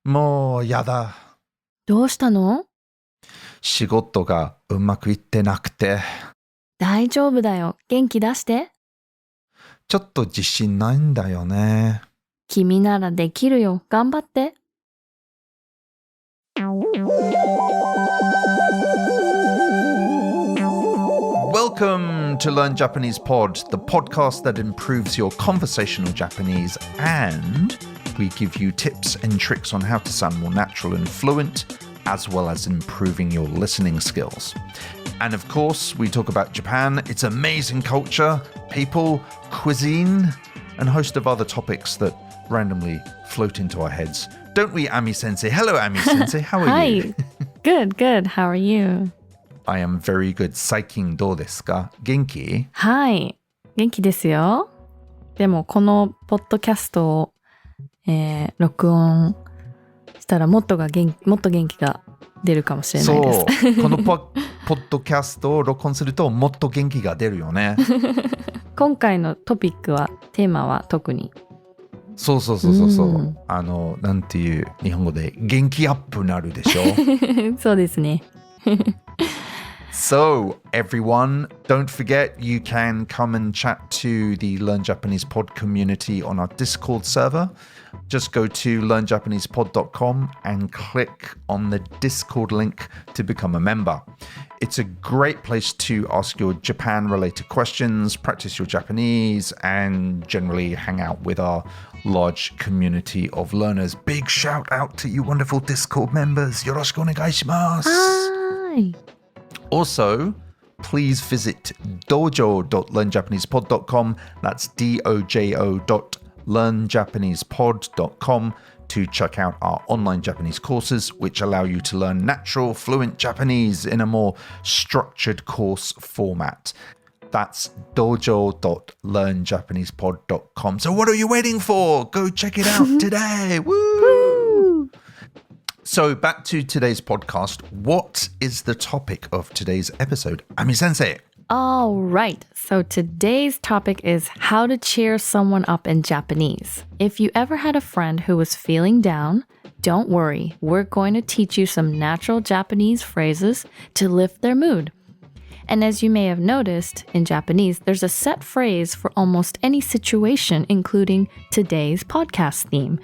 もうやだ。どうしたの？仕事がうまくいってなくて。大丈夫だよ。元気出して。ちょっと自信ないんだよね。君ならできるよ。頑張って。Welcome to Learn Japanese Pod, the podcast that improves your conversational Japanese, and we give you tips and tricks on how to sound more natural and fluent, as well as improving your listening skills. And of course, we talk about Japan, its amazing culture, people, cuisine, and a host of other topics that randomly float into our heads. Don't we, Ami-sensei? Hello, Ami-sensei. How are you? Hi. Good. How are you? I am very good. 最近どうですか？元気？はい。元気ですよ。でもこのポッドキャストを、録音したらもっと元気が出るかもしれないです。そう。このポッドキャストを録音するともっと元気が出るよね。今回のテーマは特に。そう。なんていう日本語で元気アップなるでしょ。そうですね。So, everyone, don't forget you can come and chat to the Learn Japanese Pod community on our Discord server. Just go to learnjapanesepod.com and click on the Discord link to become a member. It's a great place to ask your Japan-related questions, practice your Japanese, and generally hang out with our large community of learners. Big shout out to you wonderful Discord members. Yoroshiku onegaishimasu. Hi. Also, please visit dojo.learnjapanesepod.com. That's dojo.learnjapanesepod.com to check out our online Japanese courses, which allow you to learn natural, fluent Japanese in a more structured course format. That's dojo.learnjapanesepod.com. So what are you waiting for? Go check it out today. Woo! So back to today's podcast. What is the topic of today's episode? Ami-sensei. All right. So today's topic is how to cheer someone up in Japanese. If you ever had a friend who was feeling down, don't worry. We're going to teach you some natural Japanese phrases to lift their mood. And as you may have noticed, in Japanese, there's a set phrase for almost any situation, including today's podcast theme.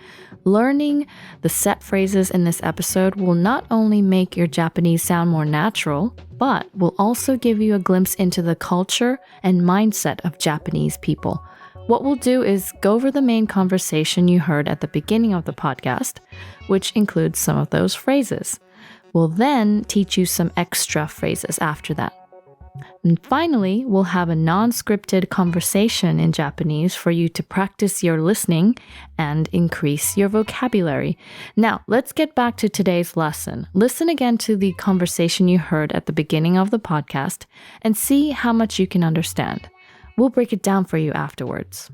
Learning the set phrases in this episode will not only make your Japanese sound more natural, but will also give you a glimpse into the culture and mindset of Japanese people. What we'll do is go over the main conversation you heard at the beginning of the podcast, which includes some of those phrases. We'll then teach you some extra phrases after that. And finally, we'll have a non-scripted conversation in Japanese for you to practice your listening and increase your vocabulary. Now, let's get back to today's lesson. Listen again to the conversation you heard at the beginning of the podcast and see how much you can understand. We'll break it down for you afterwards.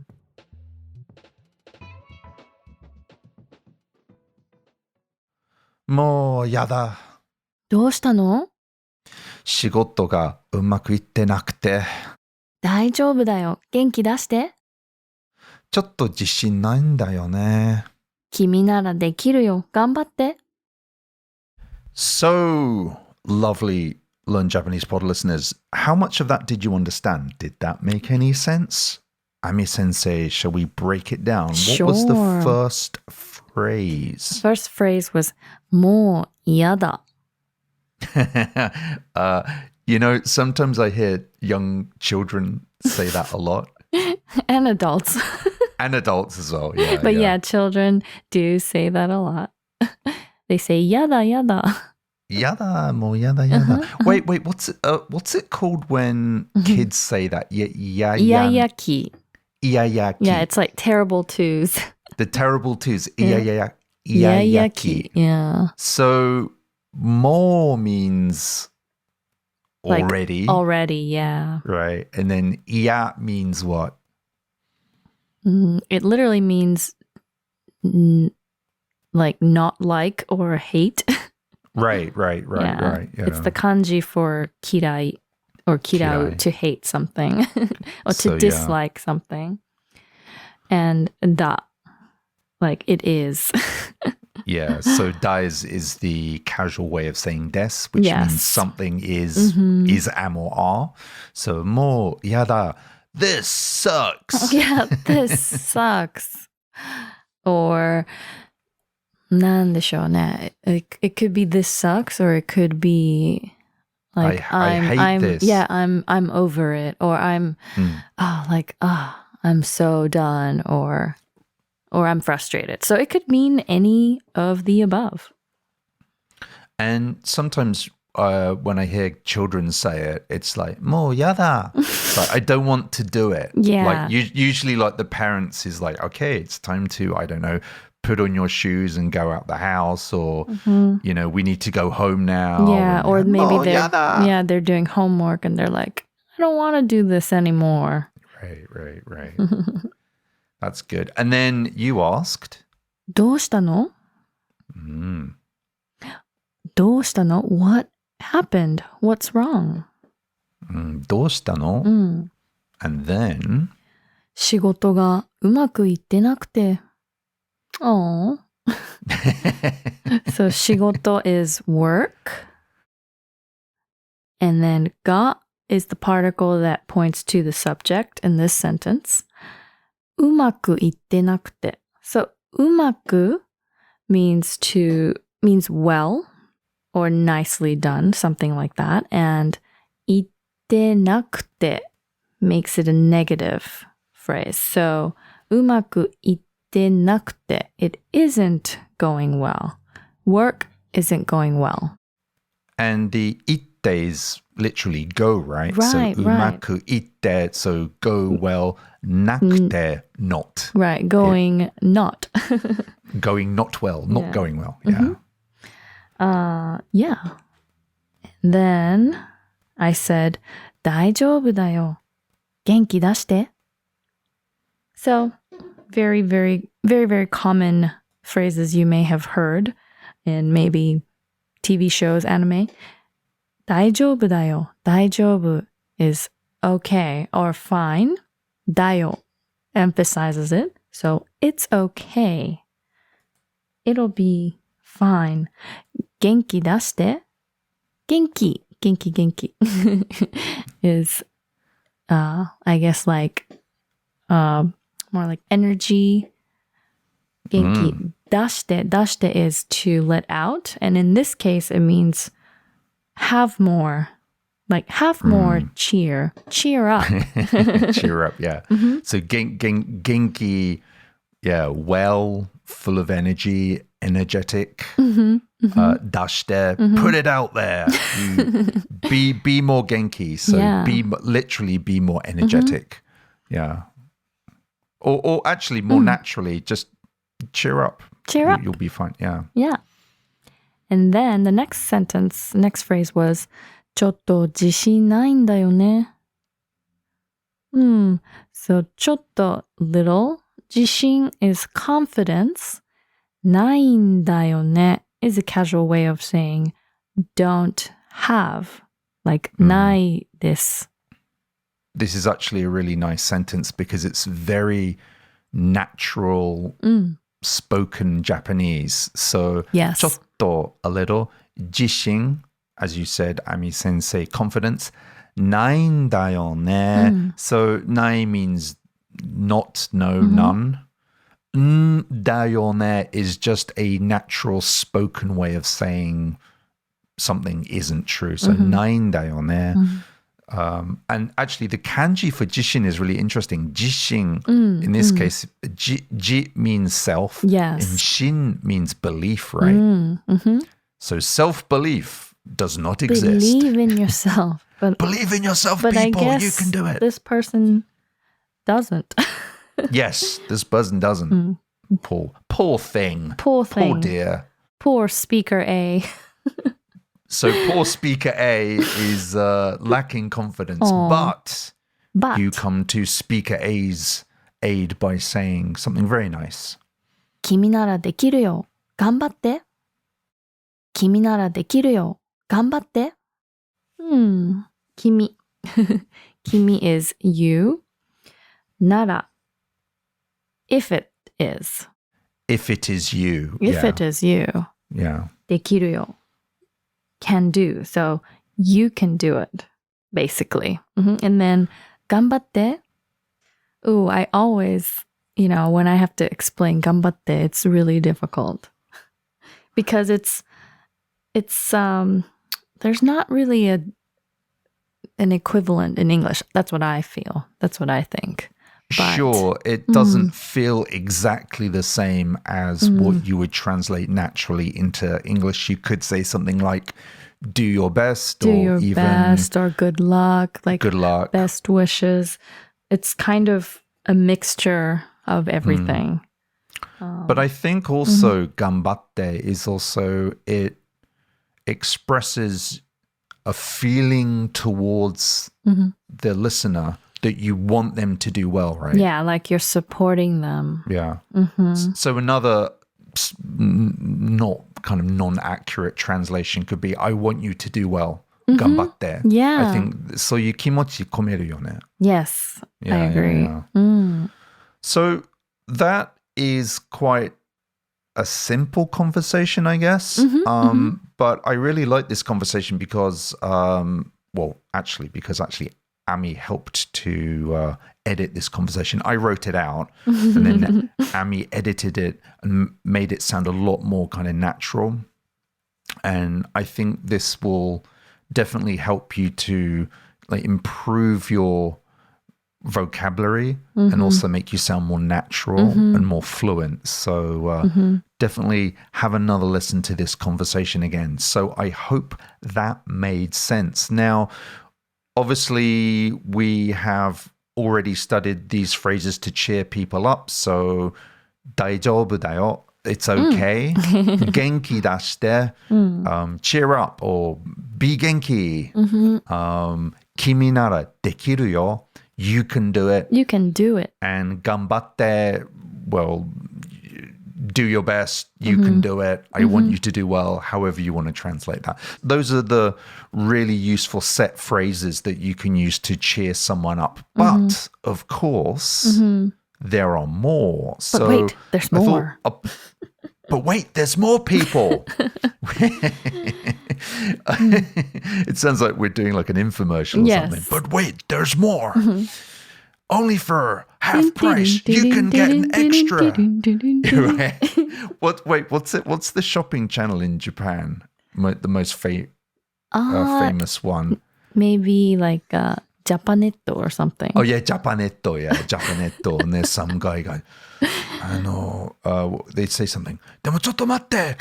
もうやだ。どうしたの？仕事がうまくいってなくて。大丈夫だよ。元気出して。ちょっと自信ないんだよね。君ならできるよ。頑張って。So, lovely Learn Japanese Pod listeners, how much of that did you understand? Did that make any sense? Ami-sensei, shall we break it down? Sure. What was the first phrase? First phrase was もう嫌だ。Sometimes I hear young children say that a lot. And adults. And adults as well, yeah. But yeah, children do say that a lot. They say やだやだ. Yada, mo yada. Wait, what's it called when kids say that? Iyayaki. Iyayaki. Yeah, it's like terrible twos. The terrible twos. Iyayaki. Yeah. So more means already. Like already, yeah. Right. And then iya means what? It literally means like not like or hate. Right. Yeah. It's the kanji for kirai or kirau, to hate something or to dislike something. And da, like it is. Yeah, so da is the casual way of saying des, which Yes. means something is am or are. So more yada, this sucks. Yeah, this sucks. Or なんでしょうね. It could be this sucks, or it could be like I hate I'm this. Yeah, I'm over it, or I'm I'm so done, or I'm frustrated. So it could mean any of the above. And sometimes when I hear children say it, it's like, mo yada. Like, I don't want to do it. Yeah. Like usually like the parents is like, okay, it's time to, I don't know, put on your shoes and go out the house, or, you know, we need to go home now. Yeah, and, or maybe yada. they're doing homework and they're like, I don't want to do this anymore. Right. That's good. And then you asked, どうしたの? どうしたの? What happened? What's wrong? どうしたの? And then 仕事がうまくいってなくて。Oh. So 仕事 is work. And then が is the particle that points to the subject in this sentence. うまくいってなくて. So うまく means well or nicely done, something like that. And いってなくて makes it a negative phrase. So うまくいってなくて, it isn't going well. Work isn't going well. and the itte is literally go, right? Right, so umaku itte, so go well, nakute not. Right, going not. Going not well, not Yeah. going well. Yeah. Yeah. Then I said, 大丈夫だよ. 元気出して. So, very, very, very, very common phrases you may have heard in maybe TV shows, anime. 大丈夫だよ. 大丈夫 is okay or fine. だよ emphasizes it. So, it's okay. It'll be fine. 元気出して. 元気 is, I guess, like, more like energy. 元気出して is to let out. And in this case, it means have more. Like, have more cheer. Cheer up. Cheer up, yeah. So genki, yeah, well, full of energy, energetic. Dashte, put it out there. You, be more genki. So Yeah. literally be more energetic. Yeah. Or actually more naturally, just cheer up. Cheer up. You'll be fine. Yeah. Yeah. And then the next phrase was, ちょっと自信ないんだよね. So ちょっと little. 自信 is confidence. ないんだよね is a casual way of saying don't have. Like ないです. This is actually a really nice sentence because it's very natural spoken Japanese. So Yes. ちょっと a little, 自信, as you said, Ami sensei, confidence. ないんだよね. So ない means not, no, none. だよね is just a natural spoken way of saying something isn't true. So ないんだよね. And actually, the kanji for jishin is really interesting. Jishin, in this case, ji means self, Yes. and shin means belief, right? So self-belief does not exist. Believe in yourself. But Believe in yourself, But people. I guess You can do it. this person doesn't. Yes, this person doesn't. Poor thing. Poor thing. Poor dear. Poor speaker A. So poor speaker A is lacking confidence, but you come to speaker A's aid by saying something very nice. 君ならできるよ。頑張って。君ならできるよ。頑張って。君。君 is you. なら if it is. If it is you. If yeah. it is you. Yeah. できるよ. Can do. So you can do it, basically. And then 頑張って. Ooh, I always, when I have to explain 頑張って, it's really difficult. Because it's there's not really an equivalent in English. That's what I feel. That's what I think. But, sure, it doesn't feel exactly the same as what you would translate naturally into English. You could say something like do your best do or your even best or good luck, like good luck. best wishes. It's kind of a mixture of everything. But I think also gambatte is also, it expresses a feeling towards the listener that you want them to do well, right? Yeah, like you're supporting them. Yeah. So another not kind of non-accurate translation could be, I want you to do well. Gambatte. Yeah. I think so. You kimochi komeru yo ne. Yes, I Yeah, agree. yeah. So that is quite a simple conversation, I guess. But I really like this conversation because, because Ami helped to edit this conversation. I wrote it out and then Ami edited it and made it sound a lot more kind of natural. And I think this will definitely help you to like improve your vocabulary and also make you sound more natural and more fluent. So definitely have another listen to this conversation again. So I hope that made sense. Now, obviously, we have already studied these phrases to cheer people up. So, 大丈夫だよ. It's okay. 元気出して. Cheer up or be 元気. 君ならできるよ. You can do it. You can do it. And 頑張って, well, do your best. You can do it. I want you to do well, however you want to translate that. Those are the really useful set phrases that you can use to cheer someone up. But, of course, there are more. But wait, there's more. But wait, there's more people. It sounds like we're doing like an infomercial or something. But wait, there's more. Only for half price, you can get an extra. What's the shopping channel in Japan? The most famous one. Maybe like Japanetto or something. Oh yeah, Japanetto. Yeah, Japanetto. And there's some guy going, they say something. でもちょっと待って。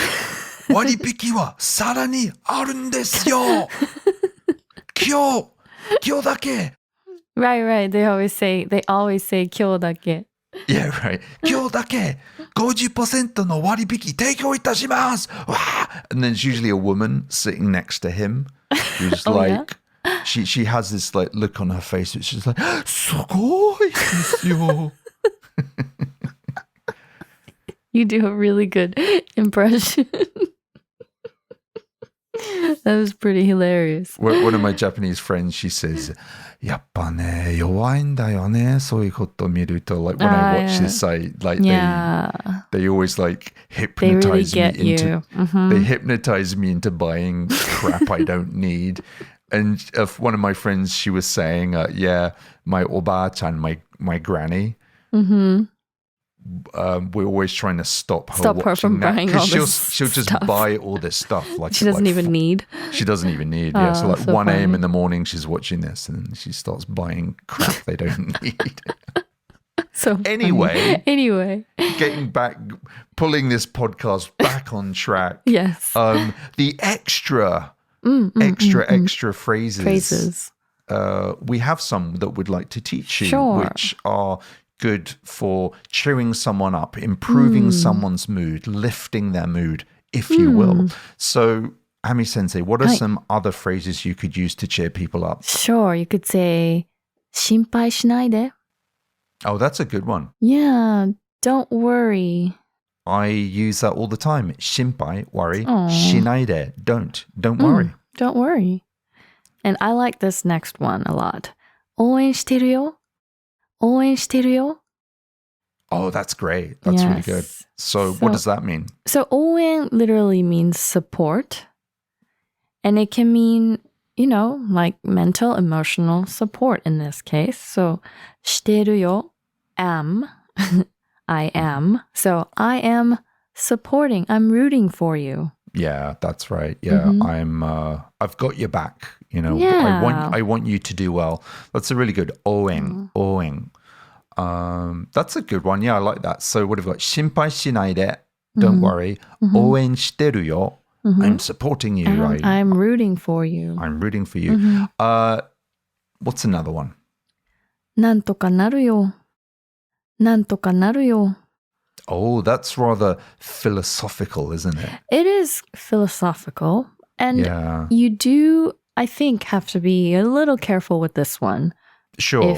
割引はさらにあるんですよ。今日だけ。Right. They always say 今日だけ. Yeah, right. 今日だけ 50% の割引提供いたします. And then there's usually a woman sitting next to him who's like, she has this like look on her face which is like, すごいですよ. You do a really good impression. That was pretty hilarious. One of my Japanese friends, she says, やっぱね、弱いんだよね、そういうことを見ると. Like when I watch this site, like they always like hypnotize they hypnotize me into buying crap I don't need. And one of my friends, she was saying, my oba-chan, my granny, we're always trying to stop her from buying all this she'll just buy all this stuff like she doesn't even need. She doesn't even need. So like 1 a.m. in the morning she's watching this and she starts buying crap they don't need. So anyway, getting back, pulling this podcast back on track. Yes. The extra phrases. We have some that we'd like to teach you, which are good for cheering someone up, improving someone's mood, lifting their mood, if you will. So, Ami Sensei, what are some other phrases you could use to cheer people up? Sure, you could say 心配しないで. Oh, that's a good one. Yeah, don't worry. I use that all the time. 心配, worry. しないで, don't worry. Don't worry. And I like this next one a lot. 応援してるよ. 応援してるよ. Oh, that's great. That's really good. Yes. So what does that mean? So 応援 literally means support. And it can mean, like mental, emotional support in this case. So してるよ am I am. So I am supporting. I'm rooting for you. Yeah, that's right. Yeah, I've got your back. Yeah. I want you to do well. That's a really good 応援. That's a good one. Yeah, I like that. So what have we got? 心配しないで. Don't worry. 応援してるよ. I'm supporting you. I'm rooting for you. I'm rooting for you. What's another one? なんとかなるよ。なんとかなるよ。 Oh, that's rather philosophical, isn't it? It is philosophical. And Yeah. you do, I think, have to be a little careful with this one. Sure.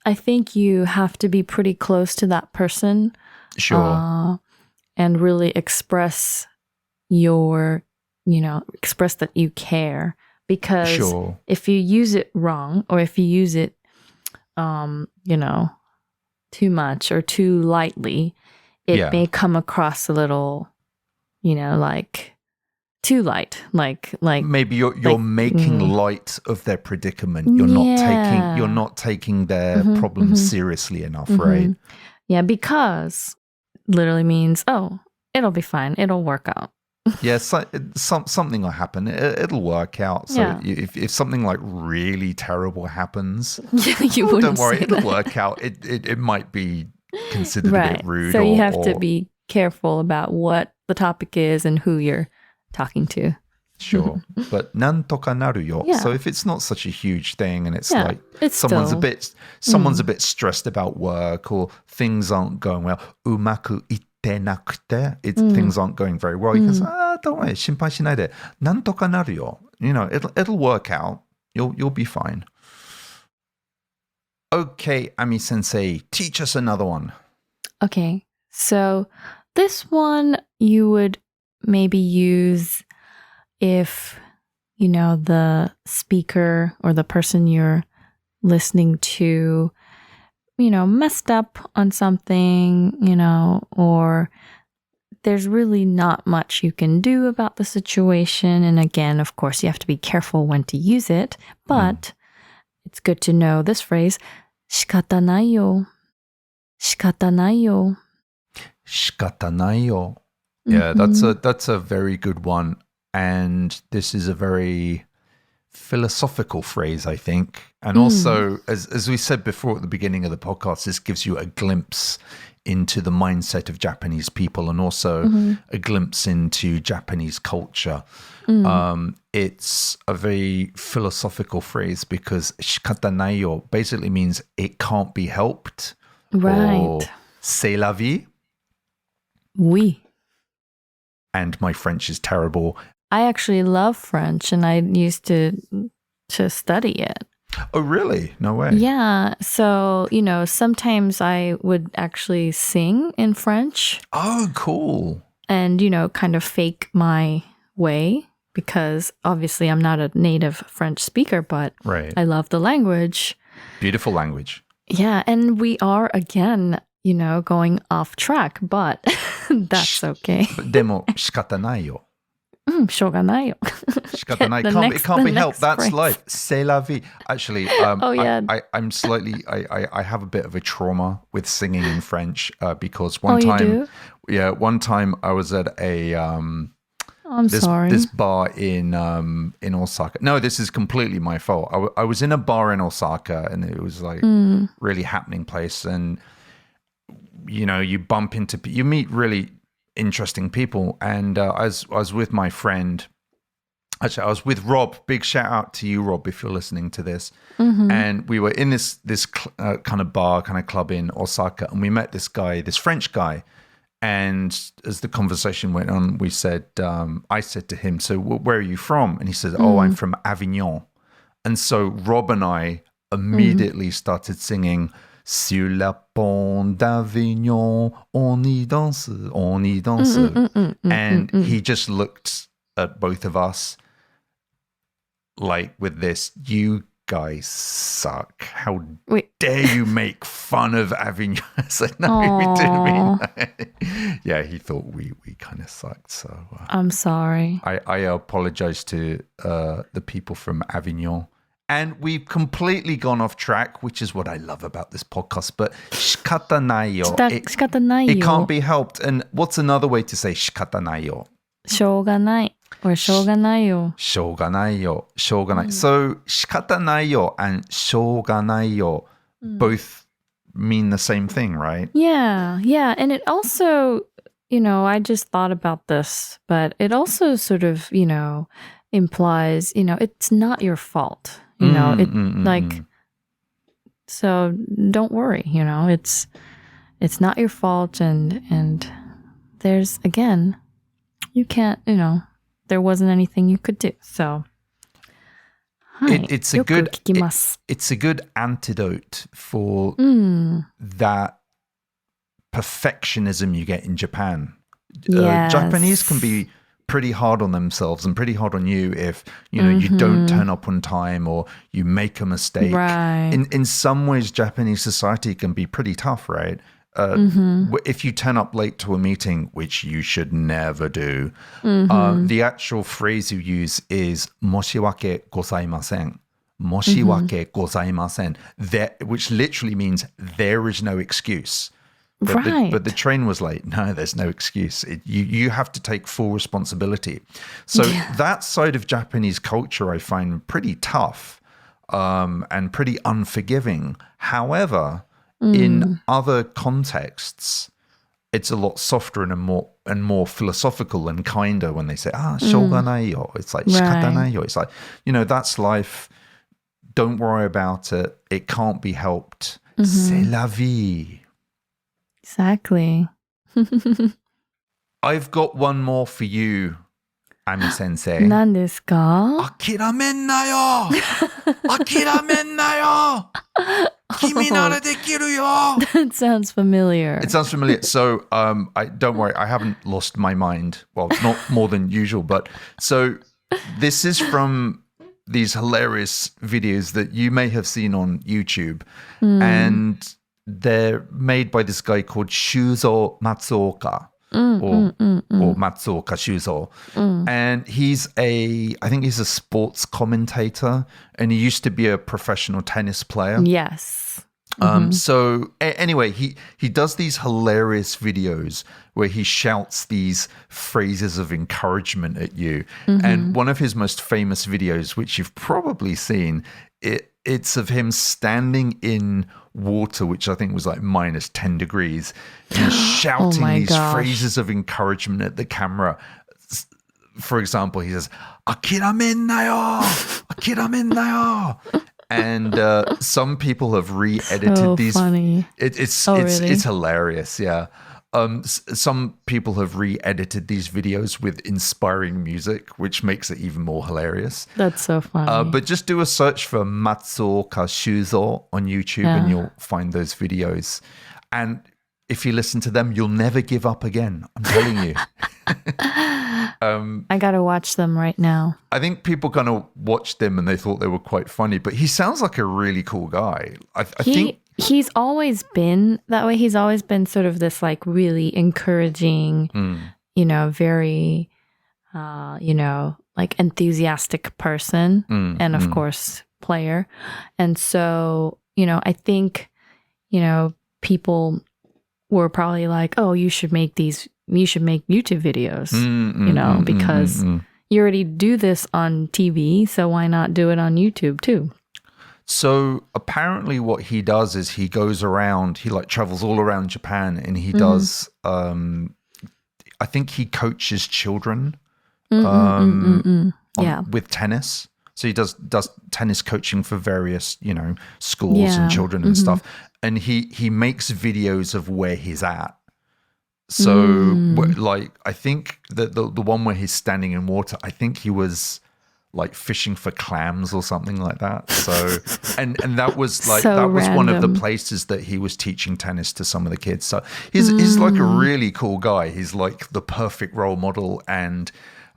I think you have to be pretty close to that person. Sure. And really express express that you care. Because if you use it wrong or if you use it, too much or too lightly, it may come across a little, like too light. Like maybe you're making light of their predicament. You're not taking their problems seriously enough, right? Yeah, because literally means, oh, it'll be fine. It'll work out. Yeah, something will happen. It'll work out. So if something like really terrible happens, don't worry, it'll work out. It might be considered a bit rude. So you have to be careful about what the topic is and who you're talking to. Sure. But なんとかなるよ. Yeah. So if it's not such a huge thing and it's it's someone's still, a bit stressed about work or things aren't going well, うまくいってなくて, things aren't going very well, you can say, don't worry, 心配しないで. なんとかなるよ. It'll work out. You'll be fine. Okay, Ami Sensei, teach us another one. Okay. So this one you would maybe use if, the speaker or the person you're listening to, messed up on something, or there's really not much you can do about the situation. And again, of course, you have to be careful when to use it, but it's good to know this phrase, 仕方ないよ. 仕方ないよ. 仕方ないよ. Yeah, that's a very good one. And this is a very philosophical phrase, I think. And also, as we said before at the beginning of the podcast, this gives you a glimpse into the mindset of Japanese people and also a glimpse into Japanese culture. It's a very philosophical phrase because 仕方ないよ basically means it can't be helped. Right. Or c'est la vie. Oui. And my French is terrible. I actually love French and I used to study it. Oh, really? No way. Yeah. So, sometimes I would actually sing in French. Oh, cool. And, kind of fake my way because obviously I'm not a native French speaker, but I love the language. Beautiful language. Yeah. And we are, again, going off track, but that's okay. でも仕方ないよ. しょうがないよ. 仕方ない. It can't be helped. That's life. C'est la vie. Actually, I'm slightly, I have a bit of a trauma with singing in French because one time I was at a this bar in Osaka. No, this is completely my fault. I was in a bar in Osaka and it was like really happening place, and you meet really interesting people, and I was with my friend. Actually, I was with Rob. Big shout out to you, Rob, if you're listening to this. And we were in this kind of bar, kind of club in Osaka, and we met this guy, this French guy. And as the conversation went on, I said to him, "So where are you from?" And he said, "Oh, I'm from Avignon." And so Rob and I immediately started singing. Sur la pont d'Avignon, on y danse, on y danse. And he just looked at both of us like with this, you guys suck. How Wait. dare you make fun of Avignon? I said, no, we didn't mean that. Yeah, he thought we kind of sucked. So I'm sorry. I apologize to the people from Avignon. And we've completely gone off track, which is what I love about this podcast. But shikata nai yo. Shikata nai It yo. can't be helped. And what's another way to say shikata nai yo? しょうがない or しょうがないよ. しょうがないよ. しょうがない. So 仕方ないよ and しょうがないよ both mean the same thing, right? Yeah, yeah. And it also, I just thought about this, but it also sort of, implies, it's not your fault. So don't worry, it's not your fault. And there's, again, you can't, there wasn't anything you could do. So it's a よく good 聞きます it's a good antidote for that perfectionism you get in Japan. Yes. Japanese can be pretty hard on themselves and pretty hard on you if you don't turn up on time or you make a mistake. Right. In some ways, Japanese society can be pretty tough, right? If you turn up late to a meeting, which you should never do, the actual phrase you use is 申し訳ございません. 申し訳ございません. Which literally means there is no excuse. But the train was late. No, there's no excuse. You have to take full responsibility. So that side of Japanese culture I find pretty tough and pretty unforgiving. However, in other contexts, it's a lot softer and more philosophical and kinder when they say, しょうがないよ. It's like, 仕方ないよ. It's like, that's life. Don't worry about it. It can't be helped. C'est la vie. Exactly. I've got one more for you, Ami Sensei. 何ですか? 諦めんなよ諦めんなよ君ならできるよ That sounds familiar. It sounds familiar. So, don't worry, I haven't lost my mind. Well, not more than usual, but so this is from these hilarious videos that you may have seen on YouTube, and they're made by this guy called Shuzo Matsuoka. Or Matsuoka Shuzo. And I think he's a sports commentator, and he used to be a professional tennis player. Yes. So anyway, he does these hilarious videos where he shouts these phrases of encouragement at you. And one of his most famous videos, which you've probably seen, it's of him standing in water, which I think was like minus 10 degrees, and shouting these phrases of encouragement at the camera. For example, he says, 諦めんなよ諦めんなよ And some people have re-edited these. Funny. It's really? It's hilarious, yeah. Some people have re-edited these videos with inspiring music, which makes it even more hilarious. That's so funny. But just do a search for Matsuoka Shuzo on YouTube and you'll find those videos. And if you listen to them, you'll never give up again. I'm telling you. I gotta watch them right now. I think people kind of watched them and they thought they were quite funny, but he sounds like a really cool guy. I think he's always been that way. He's always been sort of this like really encouraging, very, like enthusiastic person and of course player. And so, I think, people were probably like, oh, you should make YouTube videos, because you already do this on TV. So why not do it on YouTube too? So apparently what he does is he goes around, he like travels all around Japan and he does, I think he coaches children with tennis. So he does tennis coaching for various, schools and children and stuff. And he makes videos of where he's at. So like, I think that the one where he's standing in water, I think he was like fishing for clams or something like that. So, and that was like, so that was random. one of the places that he was teaching tennis to some of the kids. So he's like a really cool guy. He's like the perfect role model. And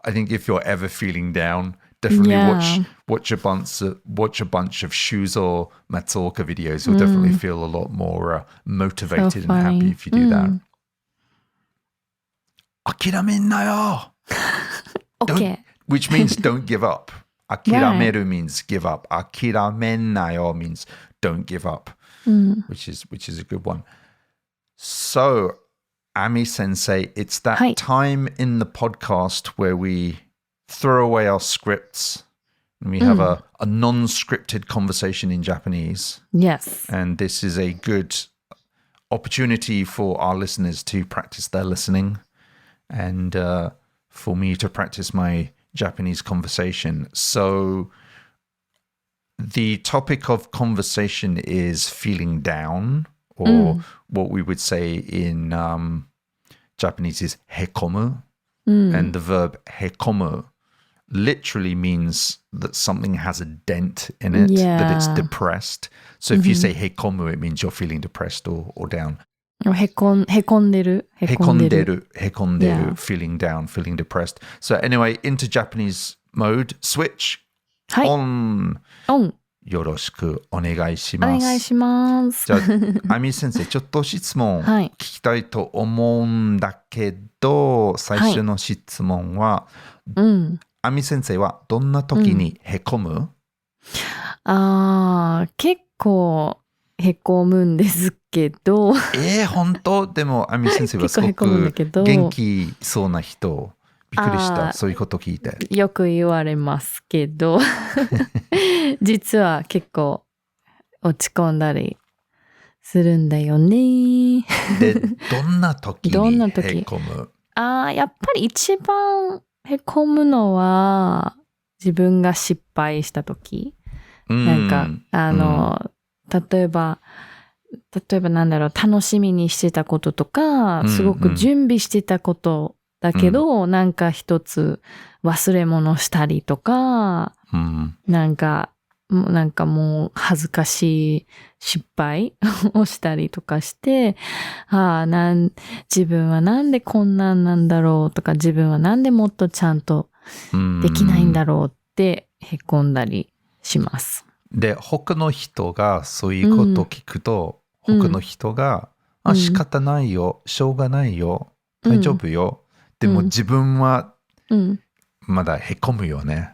I think if you're ever feeling down, definitely Yeah. watch a bunch of Shoes or Matsuoka videos. You'll definitely feel a lot more motivated and happy if you do that. 諦めんなよ Okay. Which means don't give up. 諦める means give up. 諦めんなよ means don't give up, which is a good one. So, Ami Sensei, it's that time in the podcast where we throw away our scripts and we have a non-scripted conversation in Japanese. Yes. And this is a good opportunity for our listeners to practice their listening and for me to practice my Japanese conversation. So the topic of conversation is feeling down, or what we would say in Japanese is hekomu. And the verb hekomu literally means that something has a dent in it, that it's depressed. So if you say hekomu, it means you're feeling depressed or down. へこんでる。へこんでる feeling down, feeling depressed. So anyway, into Japanese mode, switch はい。 on. オン。よろしくお願いしおます。願いします。じゃあ、アミ先生、ちょっと質問はい聞きたいと思うんだけど、最初の質問は、アミ先生はどんな時にへこむ？結構へこむんですけど。本当？でも、アミ先生はすごく元気そうな人。びっくりした。そういうこと聞いて。よく言われますけど、実は結構落ち込んだりするんだよね。で、どんな時にへこむ？やっぱり一番へこむのは自分が失敗した時。なんか、例えばなんだろう、楽しみにしてたこととか、すごく準備してたことだけど、なんか一つ忘れ物したりとか、なんかもう恥ずかしい失敗をしたりとかして、自分はなんでこんなんなんだろうとか、自分はなんでもっとちゃんとできないんだろうってへこんだりします。で、他の人がそういうことを聞くと、他の人が、仕方ないよ、しょうがないよ、大丈夫よ。でも自分はまだへこむよね。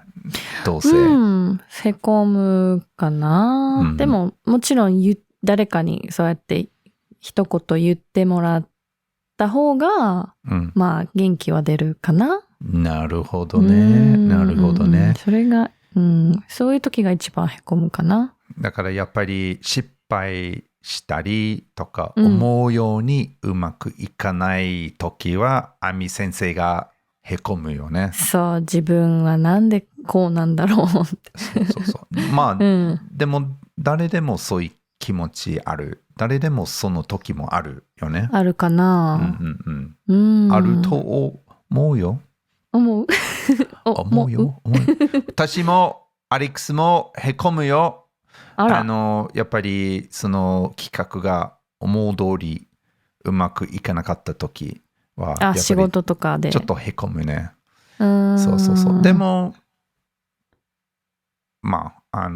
どうせ。へこむかな。でももちろん誰かにそうやって一言言ってもらった方が、まあ元気は出るかな。なるほどね。なるほどね。それが、そういう時が一番へこむかな。だからやっぱり失敗したりとか、思うようにうまくいかない時は、アミ先生がへこむよね。そう、自分はなんでこうなんだろうって。そう。まあ、でも誰でもそういう気持ちある。誰でもその時もあるよね。あるかな。あると思うよ。思うよ。私もアレックスもへこむよ。やっぱりその企画が思う通りうまくいかなかった時はやっぱり仕事とかでちょっとへこむね。そう。でもまあ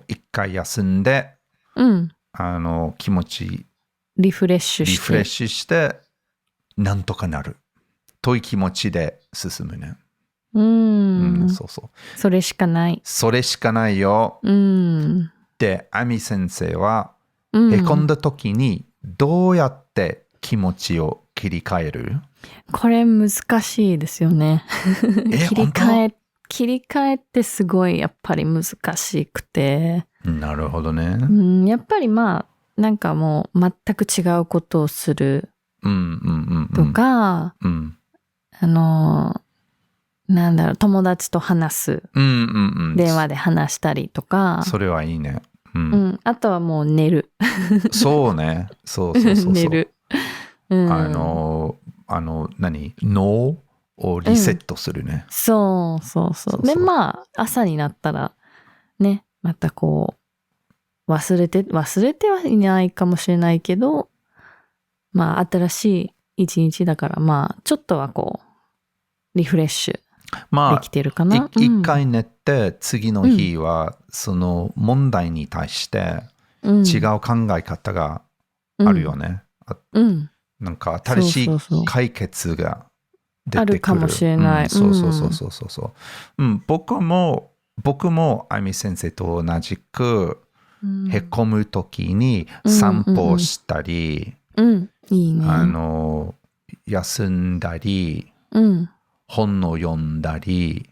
一回休んで、気持ちリフレッシュしてなんとかなるという気持ちで進むね。そう。それしかない。それしかないよ。で、アミ先生は、へこんだ時にどうやって気持ちを切り替える？これ難しいですよね。切り替えってすごいやっぱり難しくて。なるほどね。やっぱりまあなんかもう全く違うことをするとか、なんだろう、友達と話す、電話で話したりとか。それはいいね。あとはもう寝る。そうね。そう。寝る。脳をリセットするね。そう。で、まあ、朝になったら、ね、またこう、忘れてはいないかもしれないけど、まあ、新しい一日だから、まあ、ちょっとはこう、リフレッシュまあできてるかな。一回寝て次の日はその問題に対して違う考え方があるよね。なんか新しい解決が出てくる。あるかもしれない。そうそうそうそうそう。僕もあみ先生と同じくへこむときに散歩したり、いいね。休んだり、本を読んだり、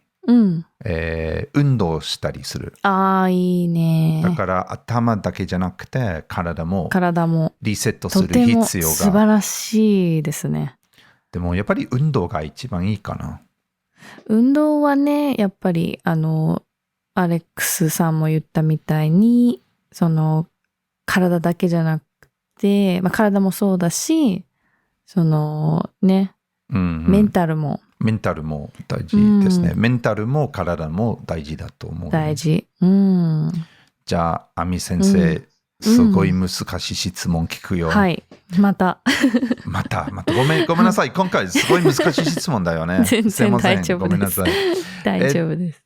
運動したりする。ああ、いいね。だから頭だけじゃなくて体もリセットする必要が。とても素晴らしいですね。でもやっぱり運動が一番いいかな。運動はね、やっぱりアレックスさんも言ったみたいに、その体だけじゃなくて、体もそうだし、そのね、メンタルも大事ですね。メンタルも体も大事だと思う。大事。じゃあ、あみ先生、すごい難しい質問聞くよ。はい。また。ごめんなさい。今回すごい難しい質問だよね。全然大丈夫です。ごめんなさい。大丈夫です。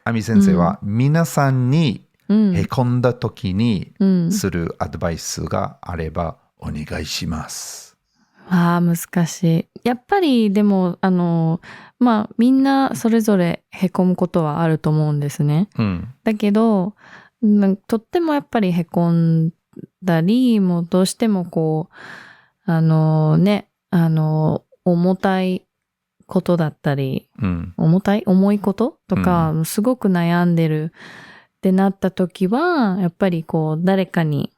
あみ先生は、皆さんにへこんだ時にするアドバイスがあればお願いします。難しい。やっぱりでもみんなそれぞれへこむことはあると思うんですね。だけどとってもやっぱりへこんだり、もうどうしてもこう重たいことだったり、重いこととか、すごく悩んでるってなった時はやっぱりこう誰かに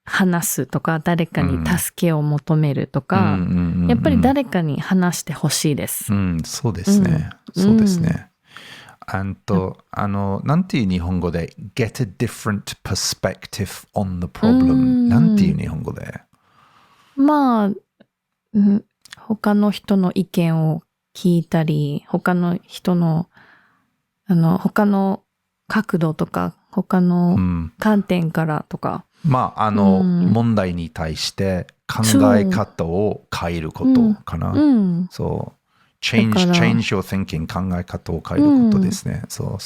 話すとか、誰かに助けを求めるとか、やっぱり誰かに話してほしいです。そうですね。そうですね。なんていう日本語で get a different perspective on the problem。なんていう日本語で他の人の意見を聞いたり、他の人の他の角度とか、他の観点からとか。問題に対して考え方を変えることかな。そう。change your thinking 考え方を変えることですね。そう。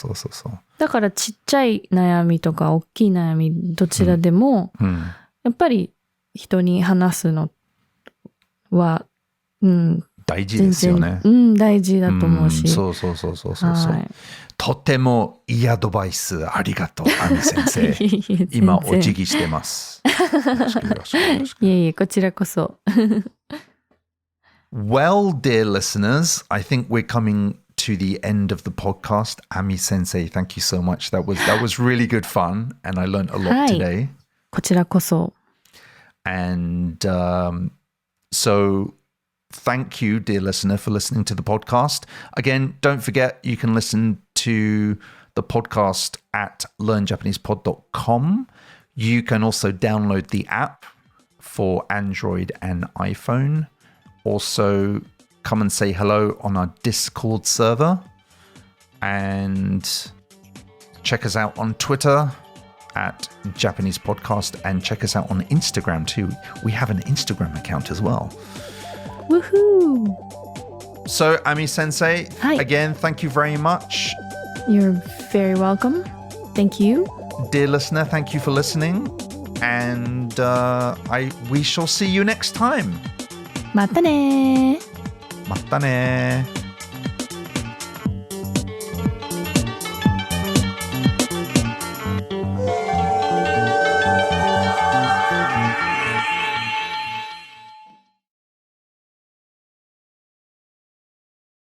だからちっちゃい悩みとか大きい悩みどちらでも、やっぱり人に話すのは、大事ですよね。大事だと思うし。そう。とてもいいアドバイスありがとう、あみ先生。今お辞儀してます。いえいえ、こちらこそ。Well, dear listeners, I think we're coming to the end of the podcast. Ami Sensei, thank you so much. That was really good fun, and I learned a lot today. こちらこそ。And so thank you, dear listener, for listening to the podcast. Again, don't forget you can listen to the podcast at learnjapanesepod.com. You can also download the app for Android and iPhone. Also, come and say hello on our Discord server and check us out on Twitter at Japanese Podcast and check us out on Instagram too. We have an Instagram account as well. Woohoo! So, Ami Sensei, again, thank you very much. You're very welcome. Thank you. Dear listener, thank you for listening. And we shall see you next time. またね。またね。